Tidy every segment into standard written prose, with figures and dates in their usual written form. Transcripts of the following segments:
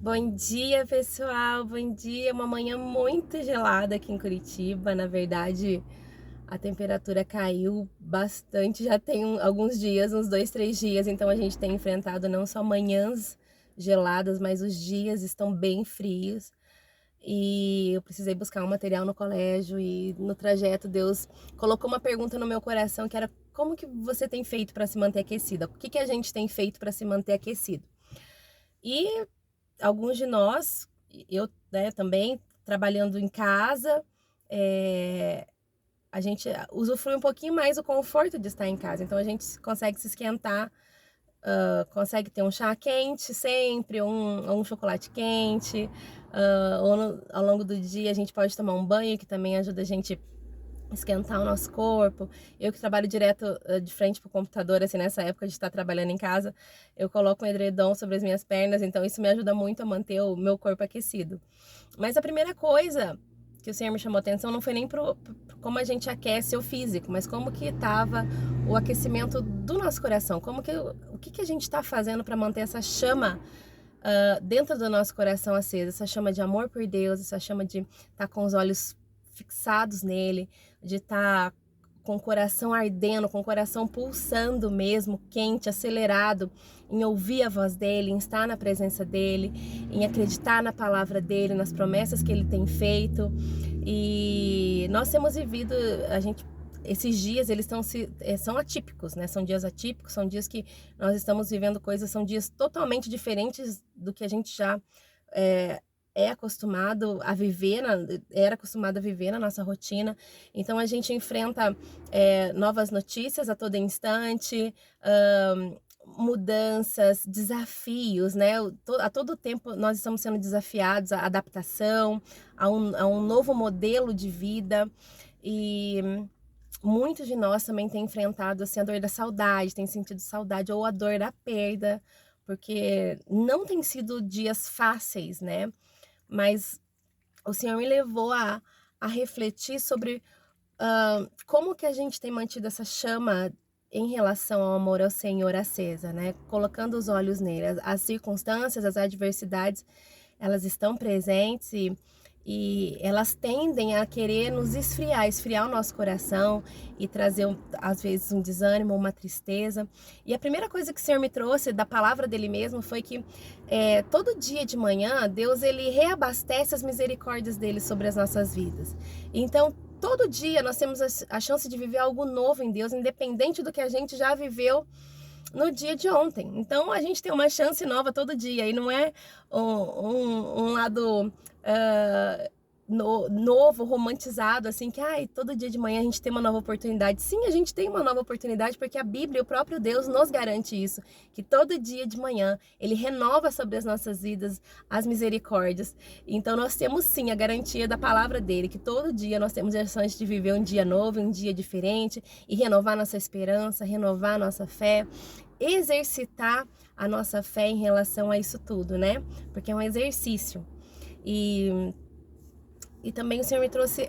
Bom dia, pessoal. Bom dia. Uma manhã muito gelada aqui em Curitiba. Na verdade, a temperatura caiu bastante. Já tem alguns dias, uns 2, 3 dias. Então, a gente tem enfrentado não só manhãs geladas, mas os dias estão bem frios. E eu precisei buscar um material no colégio e no trajeto Deus colocou uma pergunta no meu coração que era: como que você tem feito para se manter aquecida? O que que a gente tem feito para se manter aquecido? E alguns de nós, eu, né, também, trabalhando em casa, a gente usufrui um pouquinho mais o conforto de estar em casa. Então a gente consegue se esquentar, consegue ter um chá quente sempre, um chocolate quente, ao longo do dia a gente pode tomar um banho, que também ajuda a gente esquentar o nosso corpo. Eu que trabalho direto de frente pro computador, assim, nessa época de estar trabalhando em casa, eu coloco um edredom sobre as minhas pernas, então isso me ajuda muito a manter o meu corpo aquecido. Mas a primeira coisa que o Senhor me chamou a atenção não foi nem pro como a gente aquece o físico, mas como que estava o aquecimento do nosso coração, o que a gente está fazendo para manter essa chama dentro do nosso coração acesa, essa chama de amor por Deus, essa chama de estar com os olhos fixados nele, de estar com o coração ardendo, com o coração pulsando mesmo, quente, acelerado, em ouvir a voz dele, em estar na presença dele, em acreditar na palavra dele, nas promessas que ele tem feito. E nós temos vivido, esses dias eles são atípicos, né? São dias atípicos, são dias que nós estamos vivendo coisas, são dias totalmente diferentes do que a gente já é, acostumado a viver, era acostumado a viver na nossa rotina. Então a gente enfrenta novas notícias a todo instante, mudanças, desafios, né? A todo tempo nós estamos sendo desafiados à adaptação, a um novo modelo de vida. E muitos de nós também têm enfrentado assim, a dor da saudade, têm sentido saudade ou a dor da perda, porque não tem sido dias fáceis, né? Mas o Senhor me levou a refletir sobre como que a gente tem mantido essa chama em relação ao amor ao Senhor acesa, né? Colocando os olhos nele. As circunstâncias, as adversidades, elas estão presentes e elas tendem a querer nos esfriar o nosso coração e trazer, às vezes, um desânimo, uma tristeza. E a primeira coisa que o Senhor me trouxe da palavra dele mesmo foi que todo dia de manhã, Deus ele reabastece as misericórdias dele sobre as nossas vidas. Então, todo dia nós temos a chance de viver algo novo em Deus, independente do que a gente já viveu no dia de ontem. Então a gente tem uma chance nova todo dia e não é um lado novo, romantizado, assim, que todo dia de manhã a gente tem uma nova oportunidade. Sim, a gente tem uma nova oportunidade porque a Bíblia, o próprio Deus nos garante isso, que todo dia de manhã Ele renova sobre as nossas vidas as misericórdias. Então nós temos sim a garantia da palavra dele, que todo dia nós temos a chance de viver um dia novo, um dia diferente e renovar nossa esperança, renovar nossa fé, exercitar a nossa fé em relação a isso tudo, né? Porque é um exercício. E também o Senhor me trouxe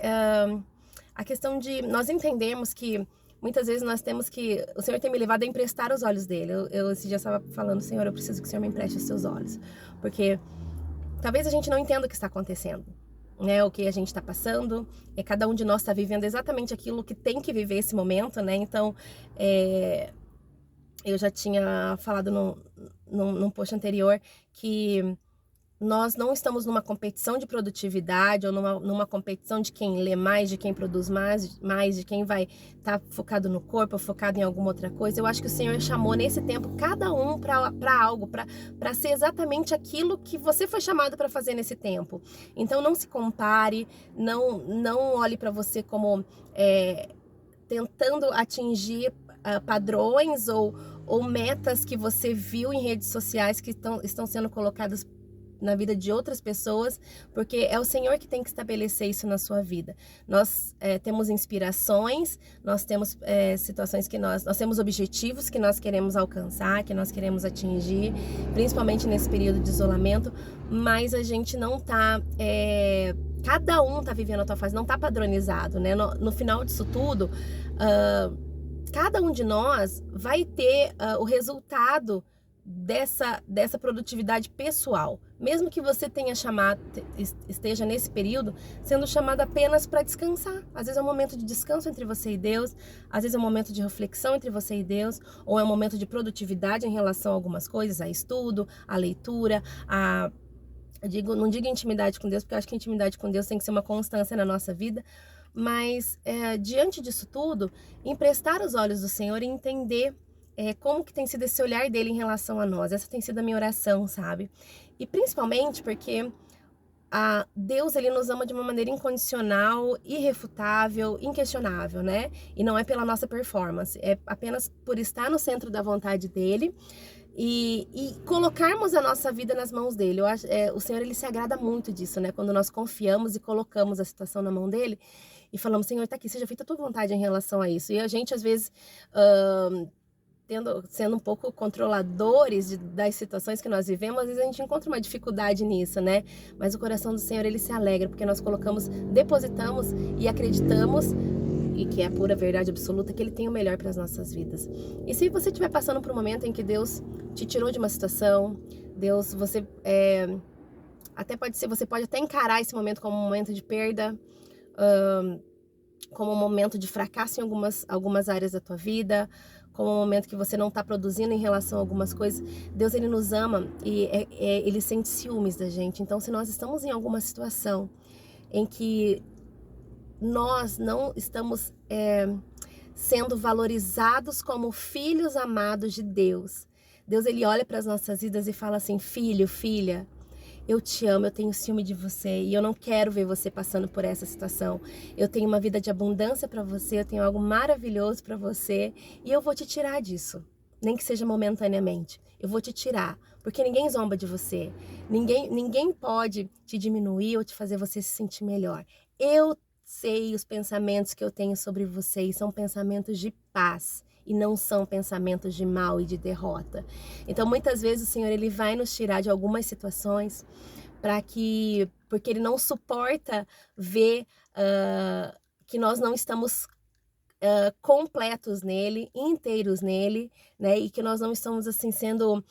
a questão de nós entendermos que muitas vezes nós temos que... O Senhor tem me levado a emprestar os olhos dele. Eu esse dia estava falando: Senhor, eu preciso que o Senhor me empreste os seus olhos. Porque talvez a gente não entenda o que está acontecendo, né? O que a gente está passando. Cada um de nós está vivendo exatamente aquilo que tem que viver esse momento, né? Então, eu já tinha falado num post anterior que nós não estamos numa competição de produtividade ou numa competição de quem lê mais, de quem produz mais, de quem vai estar focado no corpo, focado em alguma outra coisa. Eu acho que o Senhor chamou nesse tempo cada um para algo, para ser exatamente aquilo que você foi chamado para fazer nesse tempo. Então não se compare, não olhe para você como tentando atingir padrões ou metas que você viu em redes sociais que estão sendo colocadas na vida de outras pessoas, porque é o Senhor que tem que estabelecer isso na sua vida. Nós temos inspirações, nós temos situações que nós temos objetivos que nós queremos alcançar, que nós queremos atingir, principalmente nesse período de isolamento, mas a gente não tá... cada um tá vivendo a tua fase, não tá padronizado, né? No final disso tudo, cada um de nós vai ter o resultado dessa produtividade pessoal. Mesmo que você tenha chamado, esteja nesse período sendo chamado apenas para descansar. Às vezes é um momento de descanso entre você e Deus, às vezes é um momento de reflexão entre você e Deus, ou é um momento de produtividade em relação a algumas coisas, a estudo, a leitura, não digo intimidade com Deus, porque eu acho que intimidade com Deus tem que ser uma constância na nossa vida, mas diante disso tudo, emprestar os olhos do Senhor e entender como que tem sido esse olhar dele em relação a nós. Essa tem sido a minha oração, sabe? E principalmente porque Deus, ele nos ama de uma maneira incondicional, irrefutável, inquestionável, né? E não é pela nossa performance, é apenas por estar no centro da vontade dele e colocarmos a nossa vida nas mãos dele. O Senhor, ele se agrada muito disso, né? Quando nós confiamos e colocamos a situação na mão dele e falamos, Senhor, tá aqui, seja feita a tua vontade em relação a isso. E a gente, às vezes, sendo um pouco controladores das situações que nós vivemos, às vezes a gente encontra uma dificuldade nisso, né? Mas o coração do Senhor, ele se alegra, porque nós depositamos e acreditamos, e que é a pura verdade absoluta, que ele tem o melhor para as nossas vidas. E se você estiver passando por um momento em que Deus te tirou de uma situação, você pode até encarar esse momento como um momento de perda, como um momento de fracasso em algumas áreas da tua vida, como um momento que você não está produzindo em relação a algumas coisas. Deus, ele nos ama e ele sente ciúmes da gente. Então, se nós estamos em alguma situação em que nós não estamos sendo valorizados como filhos amados de Deus, Deus, ele olha para as nossas vidas e fala assim, filho, filha, eu te amo, eu tenho ciúme de você e eu não quero ver você passando por essa situação. Eu tenho uma vida de abundância para você, eu tenho algo maravilhoso para você e eu vou te tirar disso, nem que seja momentaneamente. Eu vou te tirar, porque ninguém zomba de você. Ninguém pode te diminuir ou te fazer você se sentir melhor. Eu sei os pensamentos que eu tenho sobre você e são pensamentos de paz. E não são pensamentos de mal e de derrota. Então, muitas vezes o Senhor, ele vai nos tirar de algumas situações porque ele não suporta ver que nós não estamos completos nele, inteiros nele, né? E que nós não estamos assim sendo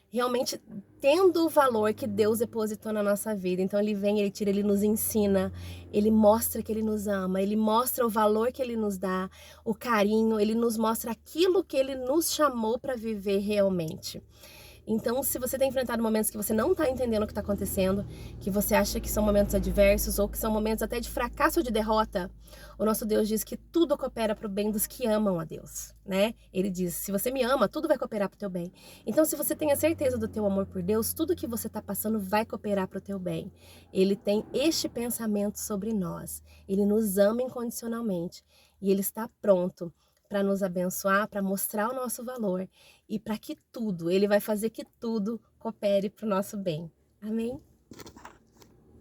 realmente tendo o valor que Deus depositou na nossa vida. Então ele vem, ele tira, ele nos ensina, ele mostra que ele nos ama, ele mostra o valor que ele nos dá, o carinho, ele nos mostra aquilo que ele nos chamou para viver realmente. Então, se você tem enfrentado momentos que você não está entendendo o que está acontecendo, que você acha que são momentos adversos ou que são momentos até de fracasso ou de derrota, o nosso Deus diz que tudo coopera para o bem dos que amam a Deus, né? Ele diz, se você me ama, tudo vai cooperar para o teu bem. Então, se você tem a certeza do teu amor por Deus, tudo que você está passando vai cooperar para o teu bem. Ele tem este pensamento sobre nós. Ele nos ama incondicionalmente e ele está pronto para nos abençoar, para mostrar o nosso valor e para que ele vai fazer que tudo coopere para o nosso bem. Amém?